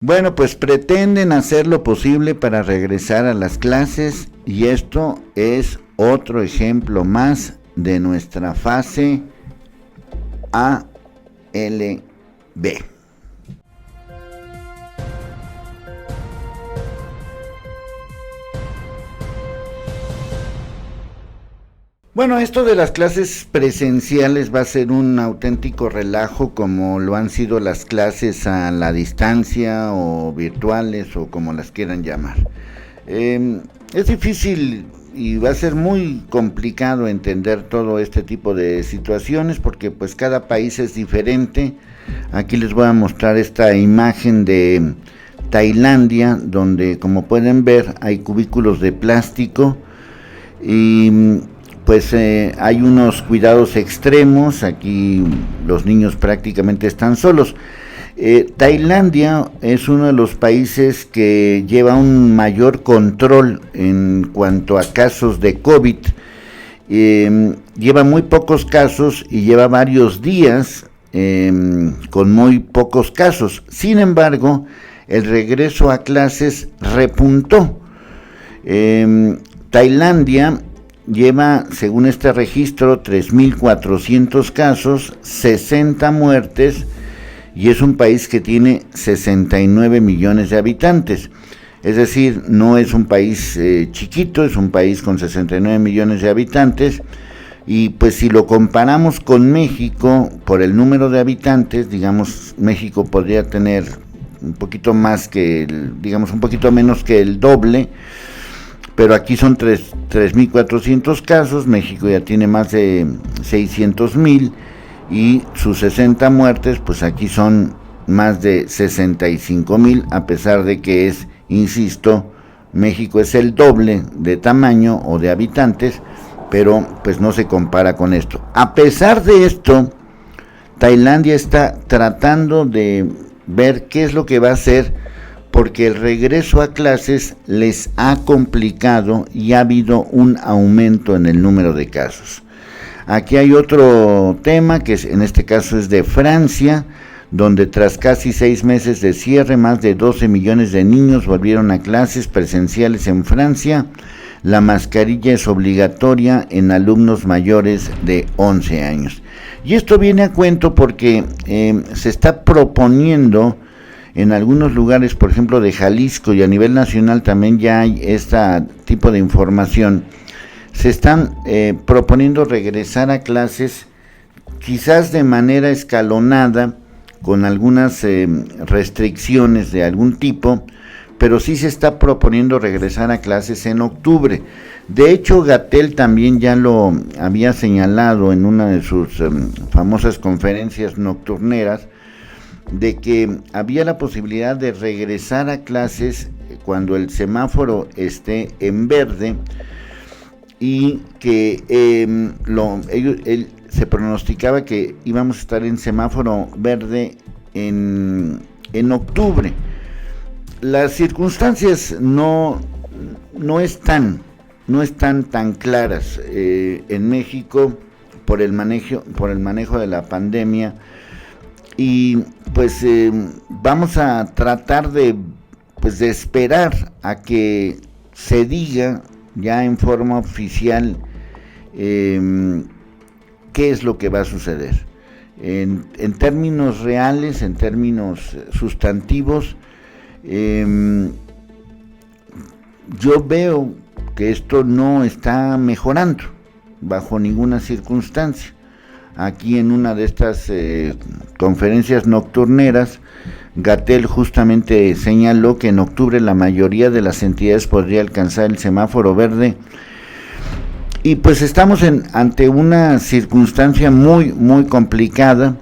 Bueno, pues pretenden hacer lo posible para regresar a las clases y esto es otro ejemplo más de nuestra fase ALB. Bueno, esto de las clases presenciales va a ser un auténtico relajo como lo han sido las clases a la distancia o virtuales o como las quieran llamar. Es difícil y va a ser muy complicado entender todo este tipo de situaciones porque pues cada país es diferente. Aquí les voy a mostrar esta imagen de Tailandia donde como pueden ver hay cubículos de plástico y pues hay unos cuidados extremos, aquí los niños prácticamente están solos. Tailandia es uno de los países que lleva un mayor control en cuanto a casos de COVID. Lleva muy pocos casos y lleva varios días con muy pocos casos. Sin embargo, el regreso a clases repuntó. Tailandia lleva, según este registro, 3.400 casos, 60 muertes, y es un país que tiene 69 millones de habitantes. Es decir, no es un país chiquito, es un país con 69 millones de habitantes, y pues si lo comparamos con México, por el número de habitantes, digamos, México podría tener un poquito más que, digamos, un poquito menos que el doble, pero aquí son 3.400 casos, México ya tiene más de 600.000 y sus 60 muertes, pues aquí son más de 65.000, a pesar de que es, insisto, México es el doble de tamaño o de habitantes, pero pues no se compara con esto. A pesar de esto, Tailandia está tratando de ver qué es lo que va a hacer porque el regreso a clases les ha complicado y ha habido un aumento en el número de casos. Aquí hay otro tema que en este caso es de Francia, donde tras casi 6 meses de cierre, más de 12 millones de niños volvieron a clases presenciales en Francia. La mascarilla es obligatoria en alumnos mayores de 11 años. Y esto viene a cuento porque se está proponiendo en algunos lugares, por ejemplo de Jalisco, y a nivel nacional también ya hay este tipo de información, se están proponiendo regresar a clases quizás de manera escalonada, con algunas restricciones de algún tipo, pero sí se está proponiendo regresar a clases en octubre. De hecho, Gatell también ya lo había señalado en una de sus famosas conferencias nocturneras, de que había la posibilidad de regresar a clases cuando el semáforo esté en verde y que se pronosticaba que íbamos a estar en semáforo verde en octubre. Las circunstancias no están tan claras en México por el manejo de la pandemia. Y pues vamos a tratar de esperar a que se diga ya en forma oficial qué es lo que va a suceder. En términos reales, en términos sustantivos, yo veo que esto no está mejorando bajo ninguna circunstancia. Aquí en una de estas conferencias nocturneras, Gatell justamente señaló que en octubre la mayoría de las entidades podría alcanzar el semáforo verde, y pues estamos ante una circunstancia muy complicada.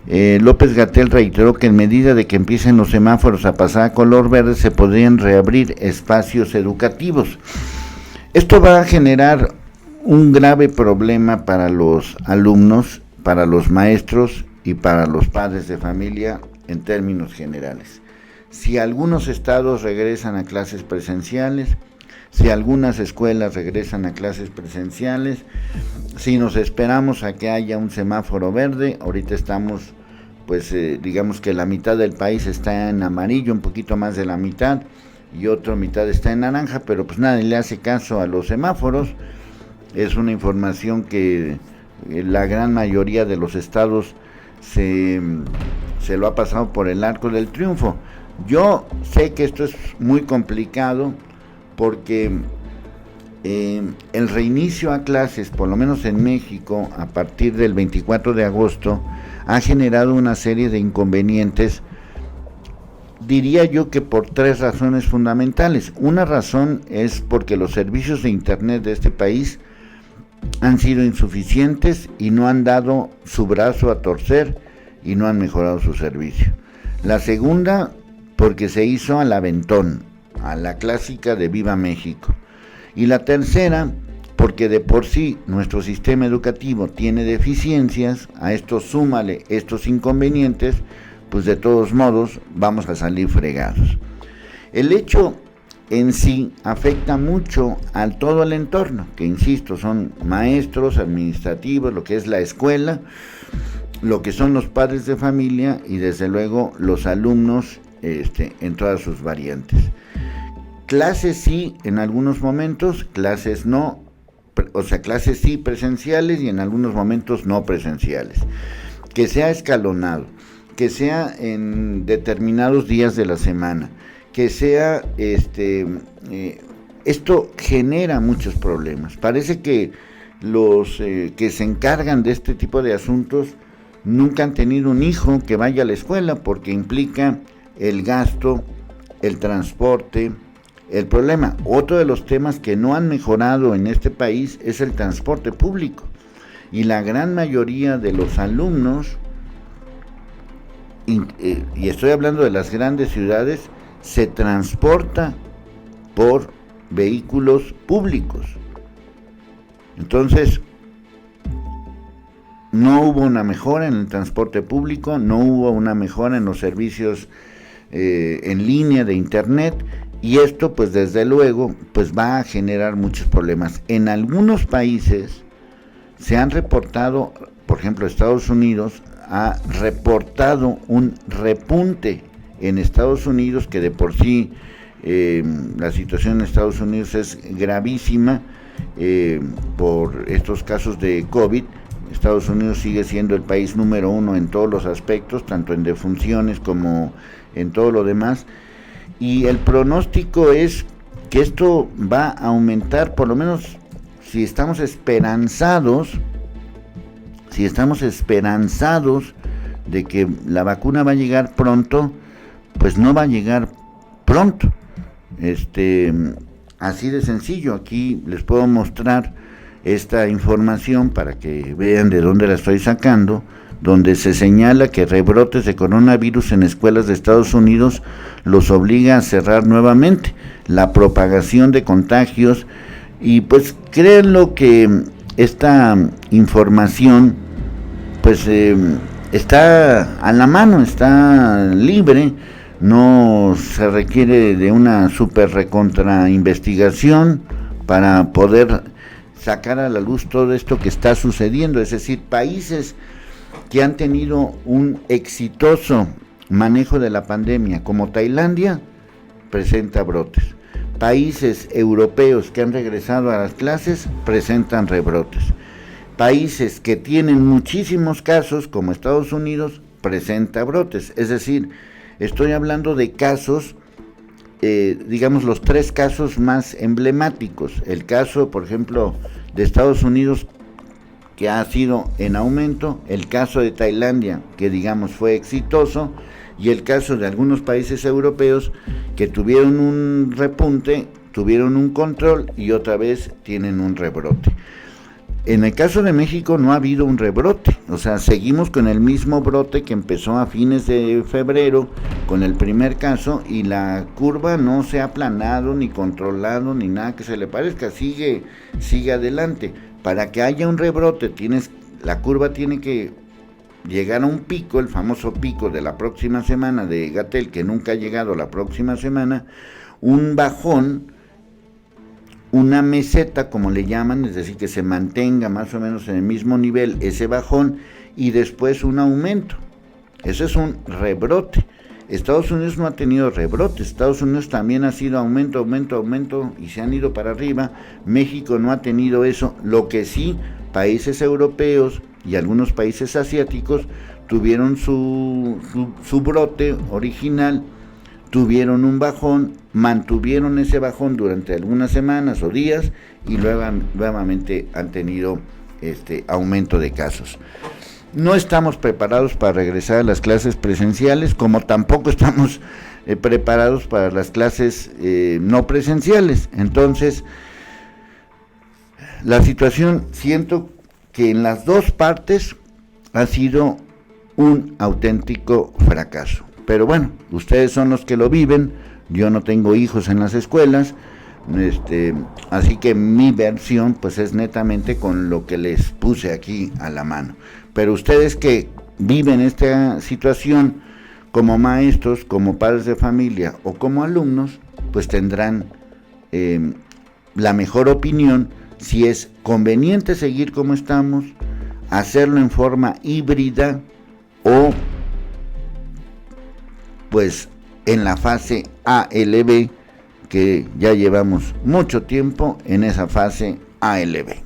López-Gatell reiteró que en medida de que empiecen los semáforos a pasar a color verde se podrían reabrir espacios educativos. Esto va a generar un grave problema para los alumnos, para los maestros y para los padres de familia en términos generales. Si algunos estados regresan a clases presenciales, si algunas escuelas regresan a clases presenciales, si nos esperamos a que haya un semáforo verde, ahorita estamos pues digamos que la mitad del país está en amarillo, un poquito más de la mitad, y otra mitad está en naranja, pero pues nadie le hace caso a los semáforos. Es una información que la gran mayoría de los estados se lo ha pasado por el arco del triunfo. Yo sé que esto es muy complicado porque el reinicio a clases, por lo menos en México, a partir del 24 de agosto, ha generado una serie de inconvenientes, diría yo que por 3 razones fundamentales. Una razón es porque los servicios de internet de este país han sido insuficientes y no han dado su brazo a torcer y no han mejorado su servicio. La segunda, porque se hizo al aventón, a la clásica de Viva México. Y la tercera, porque de por sí nuestro sistema educativo tiene deficiencias, a esto súmale estos inconvenientes, pues de todos modos vamos a salir fregados. El hecho en sí afecta mucho a todo el entorno, que insisto, son maestros, administrativos, lo que es la escuela, lo que son los padres de familia y desde luego los alumnos en todas sus variantes. Clases sí en algunos momentos, clases no, o sea, clases sí presenciales y en algunos momentos no presenciales. Que sea escalonado, que sea en determinados días de la semana, que sea, esto genera muchos problemas. Parece que los que se encargan de este tipo de asuntos nunca han tenido un hijo que vaya a la escuela, porque implica el gasto, el transporte, el problema. Otro de los temas que no han mejorado en este país es el transporte público, y la gran mayoría de los alumnos, y estoy hablando de las grandes ciudades, se transporta por vehículos públicos. Entonces, no hubo una mejora en el transporte público, no hubo una mejora en los servicios en línea de internet, y esto pues desde luego pues va a generar muchos problemas. En algunos países se han reportado, por ejemplo Estados Unidos ha reportado un repunte en Estados Unidos, que de por sí la situación en Estados Unidos es gravísima por estos casos de COVID. Estados Unidos sigue siendo el país número 1 en todos los aspectos, tanto en defunciones como en todo lo demás, y el pronóstico es que esto va a aumentar, por lo menos si estamos esperanzados de que la vacuna va a llegar pronto, pues no va a llegar pronto. Así de sencillo. Aquí les puedo mostrar esta información para que vean de dónde la estoy sacando, donde se señala que rebrotes de coronavirus en escuelas de Estados Unidos los obliga a cerrar nuevamente, la propagación de contagios, y pues créanlo que esta información pues está a la mano, está libre, no se requiere de una super recontra investigación para poder sacar a la luz todo esto que está sucediendo. Es decir, países que han tenido un exitoso manejo de la pandemia, como Tailandia, presenta brotes. Países europeos que han regresado a las clases presentan rebrotes. Países que tienen muchísimos casos, como Estados Unidos, presenta brotes. Es decir, estoy hablando de casos, digamos los 3 casos más emblemáticos. El caso, por ejemplo, de Estados Unidos, que ha sido en aumento, el caso de Tailandia, que digamos fue exitoso, y el caso de algunos países europeos que tuvieron un repunte, tuvieron un control y otra vez tienen un rebrote. En el caso de México no ha habido un rebrote, o sea, seguimos con el mismo brote que empezó a fines de febrero con el primer caso, y la curva no se ha aplanado ni controlado ni nada que se le parezca, sigue adelante. Para que haya un rebrote la curva tiene que llegar a un pico, el famoso pico de la próxima semana de Gatell, que nunca ha llegado la próxima semana, un bajón, una meseta, como le llaman, es decir, que se mantenga más o menos en el mismo nivel ese bajón, y después un aumento. Eso es un rebrote. Estados Unidos no ha tenido rebrote, Estados Unidos también ha sido aumento y se han ido para arriba. México no ha tenido eso. Lo que sí, países europeos y algunos países asiáticos tuvieron su brote original, tuvieron un bajón, mantuvieron ese bajón durante algunas semanas o días y luego nuevamente han tenido aumento de casos. No estamos preparados para regresar a las clases presenciales, como tampoco estamos preparados para las clases no presenciales. Entonces, la situación, siento que en las dos partes ha sido un auténtico fracaso. Pero bueno, ustedes son los que lo viven, yo no tengo hijos en las escuelas, así que mi versión pues es netamente con lo que les puse aquí a la mano. Pero ustedes que viven esta situación como maestros, como padres de familia o como alumnos, pues tendrán la mejor opinión si es conveniente seguir como estamos, hacerlo en forma híbrida o pues en la fase ALB, que ya llevamos mucho tiempo en esa fase ALB.